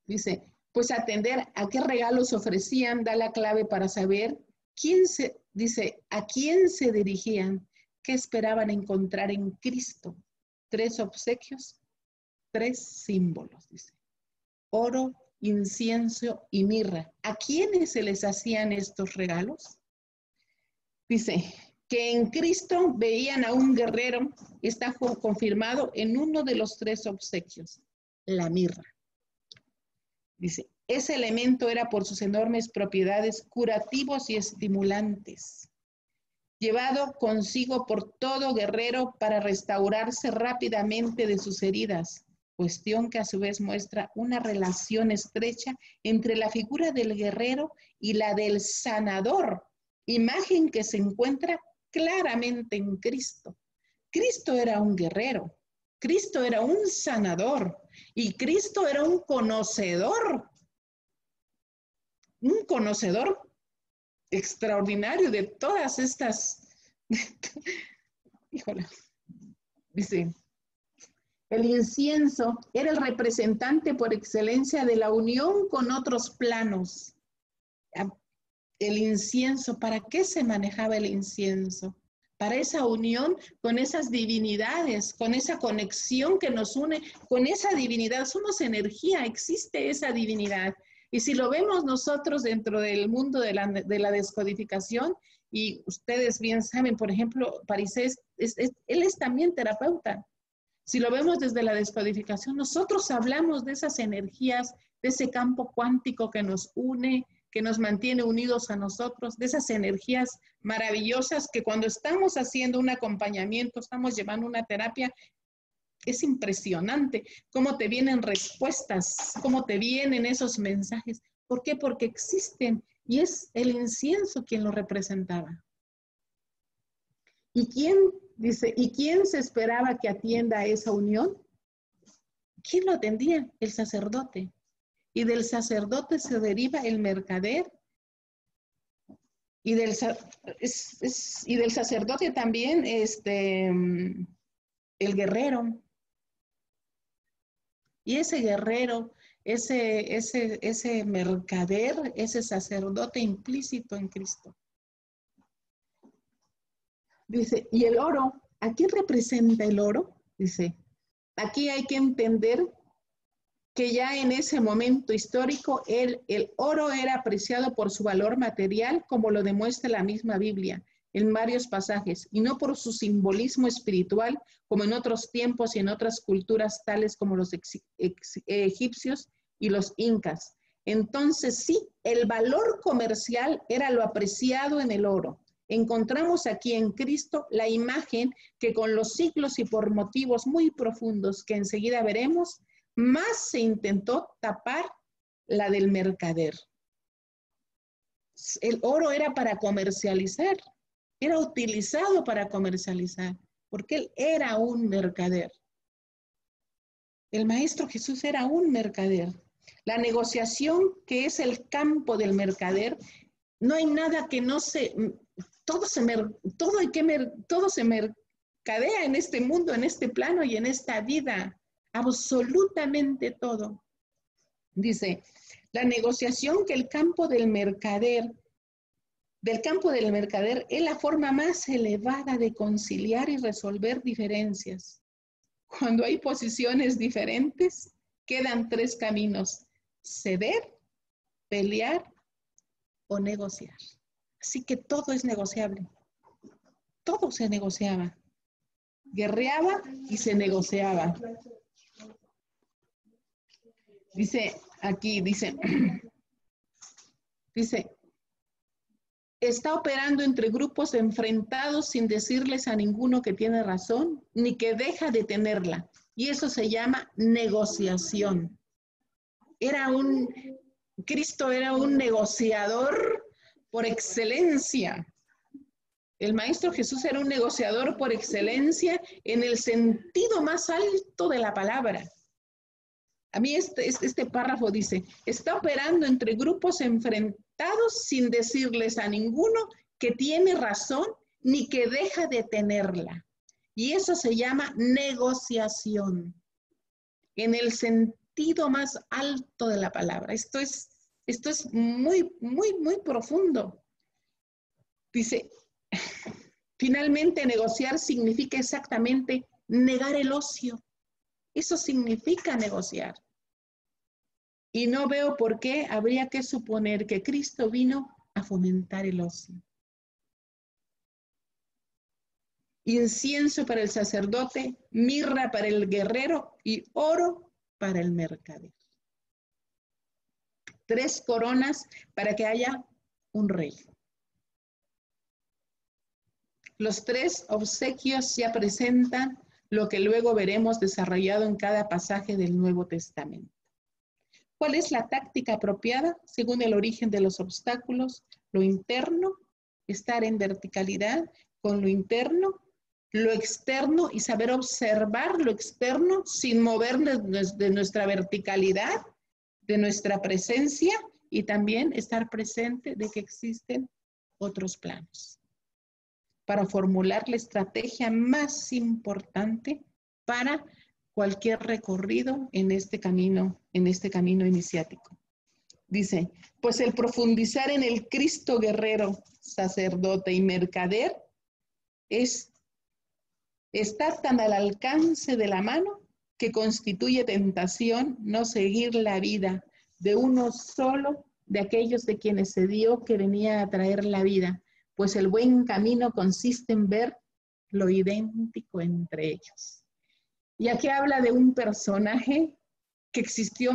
Dice, pues atender a qué regalos ofrecían da la clave para saber a quién se dirigían, qué esperaban encontrar en Cristo. Tres obsequios, tres símbolos, dice. Oro, incienso y mirra. ¿A quiénes se les hacían estos regalos? Dice que en Cristo veían a un guerrero, está confirmado en uno de los tres obsequios, la mirra. Dice, ese elemento era por sus enormes propiedades curativos y estimulantes, llevado consigo por todo guerrero para restaurarse rápidamente de sus heridas, cuestión que a su vez muestra una relación estrecha entre la figura del guerrero y la del sanador, imagen que se encuentra claramente en Cristo. Cristo era un guerrero, Cristo era un sanador y Cristo era un conocedor extraordinario de todas estas. Híjole, dice, el incienso era el representante por excelencia de la unión con otros planos. El incienso, ¿para qué se manejaba el incienso? para esa unión con esas divinidades, con esa conexión que nos une con esa divinidad. Somos energía, existe esa divinidad. Y si lo vemos nosotros dentro del mundo de la descodificación, y ustedes bien saben, por ejemplo, Parisés, él es también terapeuta. Si lo vemos desde la descodificación, nosotros hablamos de esas energías, de ese campo cuántico que nos une, que nos mantiene unidos a nosotros, de esas energías maravillosas que cuando estamos haciendo un acompañamiento, estamos llevando una terapia, es impresionante cómo te vienen respuestas, cómo te vienen esos mensajes. ¿Por qué? Porque existen y es el incienso quien lo representaba. ¿Y quién, dice, y quién se esperaba que atienda a esa unión? ¿Quién lo atendía? El sacerdote. Y del sacerdote se deriva el mercader. Y del sacerdote también el guerrero. Y ese guerrero, ese mercader, ese sacerdote implícito en Cristo. Dice, ¿y el oro? ¿A qué representa el oro? Dice, aquí hay que entender que ya en ese momento histórico el oro era apreciado por su valor material, como lo demuestra la misma Biblia en varios pasajes, y no por su simbolismo espiritual, como en otros tiempos y en otras culturas tales como los egipcios y los incas. Entonces sí, el valor comercial era lo apreciado en el oro. Encontramos aquí en Cristo la imagen que con los siglos y por motivos muy profundos que enseguida veremos, más se intentó tapar la del mercader. El oro era para comercializar, era utilizado para comercializar, porque él era un mercader. El Maestro Jesús era un mercader. La negociación, que es el campo del mercader, no hay nada que no se... Todo se mercadea en este mundo, en este plano y en esta vida. Absolutamente todo. Dice, la negociación que el campo del mercader es la forma más elevada de conciliar y resolver diferencias. Cuando hay posiciones diferentes, quedan tres caminos: ceder, pelear o negociar. Así que todo es negociable. Todo se negociaba. Guerreaba y se negociaba. Dice aquí, dice, está operando entre grupos enfrentados sin decirles a ninguno que tiene razón, ni que deja de tenerla. Y eso se llama negociación. Cristo era un negociador por excelencia. El Maestro Jesús era un negociador por excelencia en el sentido más alto de la palabra. A mí este párrafo dice, está operando entre grupos enfrentados sin decirles a ninguno que tiene razón ni que deja de tenerla. Y eso se llama negociación, en el sentido más alto de la palabra. Esto es muy, muy, muy profundo. Dice, finalmente negociar significa exactamente negar el ocio. Eso significa negociar. Y no veo por qué habría que suponer que Cristo vino a fomentar el ocio. Incienso para el sacerdote, mirra para el guerrero y oro para el mercader. 3 coronas para que haya un rey. Los 3 obsequios ya presentan lo que luego veremos desarrollado en cada pasaje del Nuevo Testamento. ¿Cuál es la táctica apropiada según el origen de los obstáculos? Lo interno, estar en verticalidad con lo interno, lo externo y saber observar lo externo sin movernos de nuestra verticalidad, de nuestra presencia y también estar presente de que existen otros planos, para formular la estrategia más importante para cualquier recorrido en este camino iniciático. Dice, pues el profundizar en el Cristo guerrero, sacerdote y mercader está tan al alcance de la mano que constituye tentación no seguir la vida de uno solo de aquellos de quienes se dio que venía a traer la vida, pues el buen camino consiste en ver lo idéntico entre ellos. Y aquí habla de un personaje que existió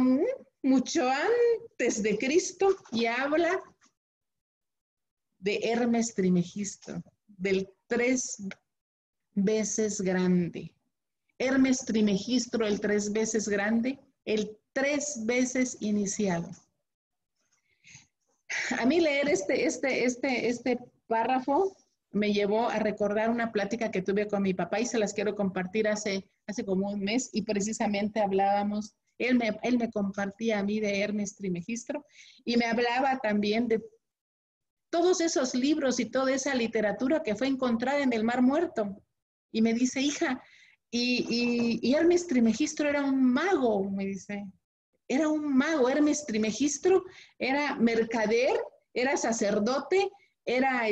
mucho antes de Cristo y habla de Hermes Trismegisto, del 3 veces grande. Hermes Trismegisto, el 3 veces grande, el 3 veces iniciado. A mí leer este párrafo me llevó a recordar una plática que tuve con mi papá y se las quiero compartir hace como un mes y precisamente hablábamos, él me compartía a mí de Hermes Trismegisto y me hablaba también de todos esos libros y toda esa literatura que fue encontrada en el Mar Muerto. Y me dice, hija, y Hermes Trismegisto era un mago, me dice. Era un mago, Hermes Trismegisto era mercader, era sacerdote, era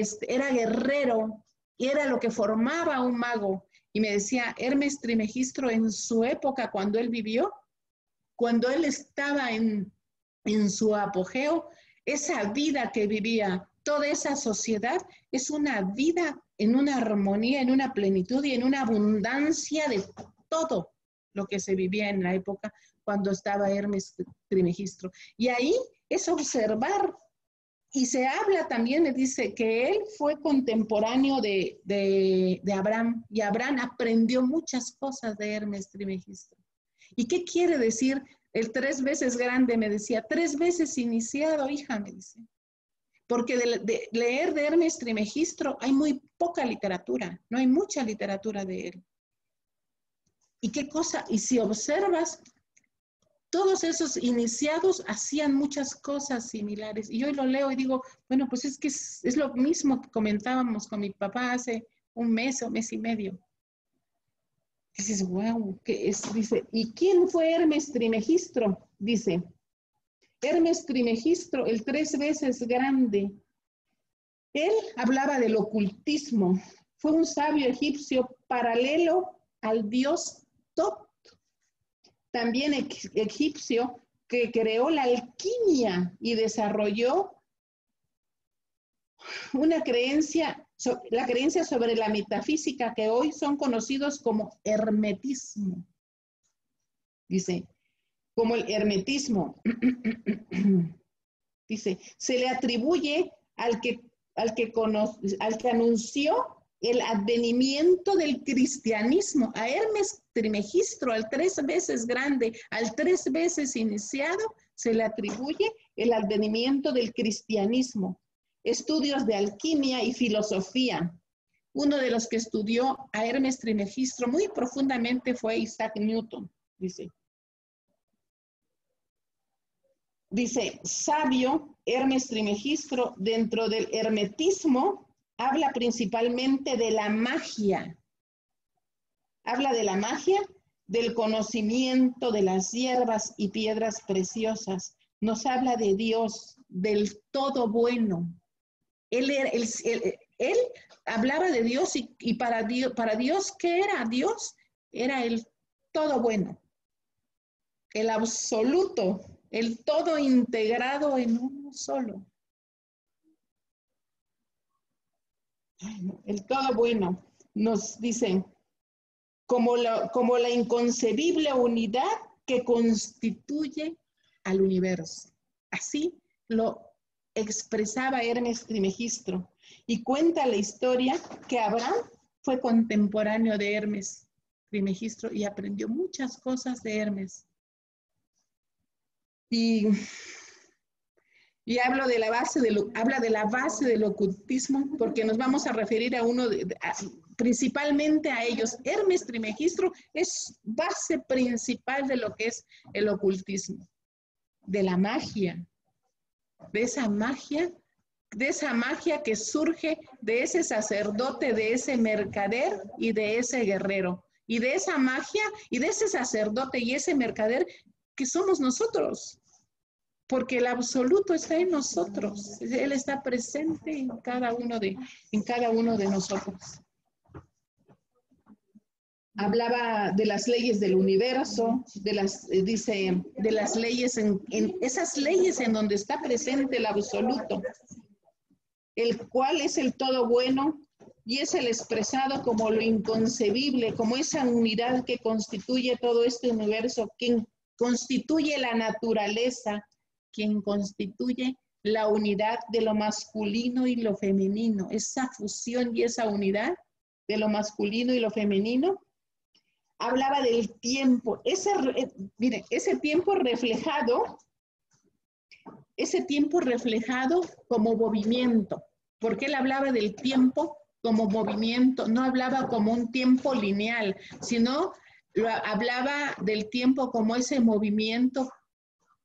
guerrero, y era lo que formaba un mago. Y me decía, Hermes Trismegisto en su época, cuando él vivió, cuando él estaba en su apogeo, esa vida que vivía, toda esa sociedad, es una vida en una armonía, en una plenitud y en una abundancia de todo lo que se vivía en la época cuando estaba Hermes Trismegisto. Y ahí es observar, y se habla también, me dice, que él fue contemporáneo de Abraham, y Abraham aprendió muchas cosas de Hermes Trismegisto. ¿Y qué quiere decir el 3 veces grande? Me decía, 3 veces iniciado, hija, me dice. Porque de leer de Hermes Trismegisto hay muy poca literatura, no hay mucha literatura de él. ¿Y qué cosa? Y si observas, todos esos iniciados hacían muchas cosas similares. Y yo lo leo y digo, bueno, pues es que es lo mismo que comentábamos con mi papá hace un mes o mes y medio. Dices, wow, ¿qué es? Dice, ¿y quién fue Hermes Trismegisto? Dice, Hermes Trismegisto, el 3 veces grande. Él hablaba del ocultismo. Fue un sabio egipcio paralelo al dios Tot. También egipcio que creó la alquimia y desarrolló una creencia, la creencia sobre la metafísica que hoy son conocidos como hermetismo. Dice, como el hermetismo. Dice, se le atribuye al que anunció el advenimiento del cristianismo, a Hermes Trismegisto, al 3 veces grande, al 3 veces iniciado, se le atribuye el advenimiento del cristianismo, estudios de alquimia y filosofía. Uno de los que estudió a Hermes Trismegisto muy profundamente fue Isaac Newton, dice. Dice, sabio Hermes Trismegisto, dentro del hermetismo, habla principalmente de la magia. Habla de la magia, del conocimiento de las hierbas y piedras preciosas. Nos habla de Dios, del todo bueno. Él hablaba de Dios y para Dios, ¿qué era? Dios era el todo bueno, el absoluto, el todo integrado en uno solo. El todo bueno. Nos dicen, como la inconcebible unidad que constituye al universo. Así lo expresaba Hermes Trismegisto. Y cuenta la historia que Abraham fue contemporáneo de Hermes Trismegisto y aprendió muchas cosas de Hermes. Y habla de la base del ocultismo, porque nos vamos a referir a principalmente a ellos. Hermes Trismegisto es base principal de lo que es el ocultismo, de la magia, de esa magia que surge de ese sacerdote, de ese mercader y de ese guerrero, y de esa magia y de ese sacerdote y ese mercader que somos nosotros. Porque el absoluto está en nosotros. Él está presente en cada uno de nosotros. hablaba de las leyes del universo, dice, de las leyes, en esas leyes en donde está presente el absoluto, el cual es el todo bueno y es el expresado como lo inconcebible, como esa unidad que constituye todo este universo, quien constituye la naturaleza, quien constituye la unidad de lo masculino y lo femenino, esa fusión y esa unidad de lo masculino y lo femenino. Hablaba del tiempo, mire, ese tiempo reflejado como movimiento, porque él hablaba del tiempo como movimiento, no hablaba como un tiempo lineal, sino hablaba del tiempo como ese movimiento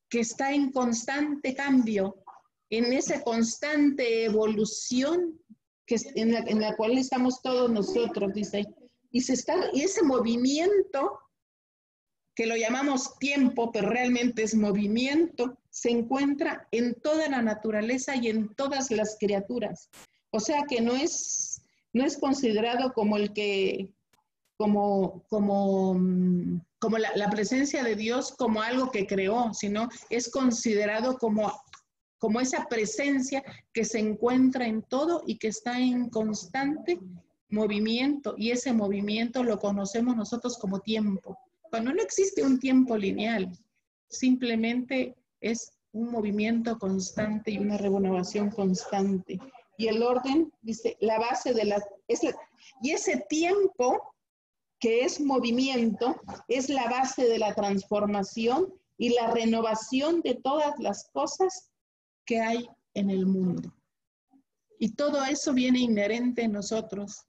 que está en constante cambio, en esa constante evolución en la cual estamos todos nosotros, dice. Y ese movimiento, que lo llamamos tiempo, pero realmente es movimiento, se encuentra en toda la naturaleza y en todas las criaturas. O sea que no es considerado como la presencia de Dios como algo que creó, sino es considerado como esa presencia que se encuentra en todo y que está en constante movimiento, y ese movimiento lo conocemos nosotros como tiempo. Cuando no existe un tiempo lineal, simplemente es un movimiento constante y una renovación constante. Y el orden, dice, la base y ese tiempo que es movimiento, es la base de la transformación y la renovación de todas las cosas que hay en el mundo. Y todo eso viene inherente en nosotros.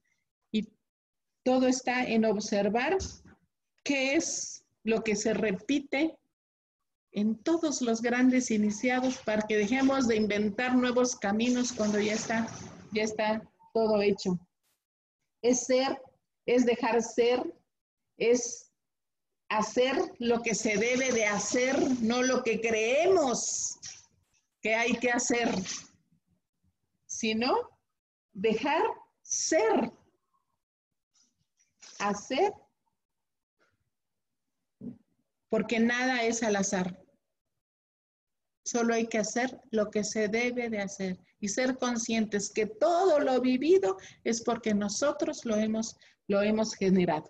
Y todo está en observar qué es lo que se repite en todos los grandes iniciados, para que dejemos de inventar nuevos caminos cuando ya está todo hecho. Es ser, es dejar ser, es hacer lo que se debe de hacer, no lo que creemos que hay que hacer, sino dejar ser, hacer, porque nada es al azar. Solo hay que hacer lo que se debe de hacer y ser conscientes que todo lo vivido es porque nosotros lo hemos generado.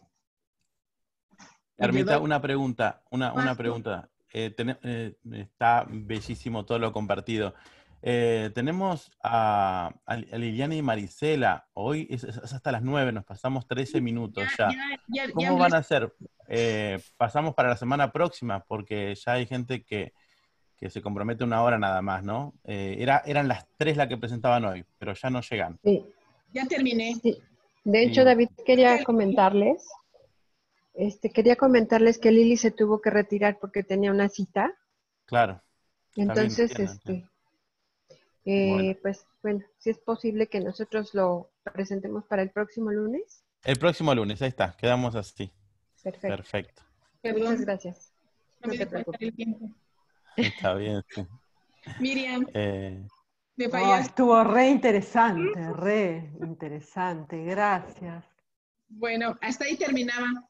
Carmita, una pregunta, una pregunta. Está bellísimo todo lo compartido. Tenemos a Liliana y Marisela. Hoy es hasta las 9, nos pasamos 13 minutos ya. ¿Cómo van a hacer? Pasamos para la semana próxima, porque ya hay gente que se compromete una hora nada más, ¿no? Eran las 3 las que presentaban hoy, pero ya no llegan. Sí. Ya terminé. Sí. De hecho, David, quería comentarles que Lili se tuvo que retirar porque tenía una cita. Claro. Entonces, Bueno. pues bueno, si es posible que nosotros lo presentemos para el próximo lunes. El próximo lunes, ahí está, quedamos así. Perfecto. Perdón. Muchas gracias. No te preocupes. El tiempo. Está bien, sí. Miriam, me Oh, fallaste. estuvo re interesante, gracias. Bueno, hasta ahí terminaba.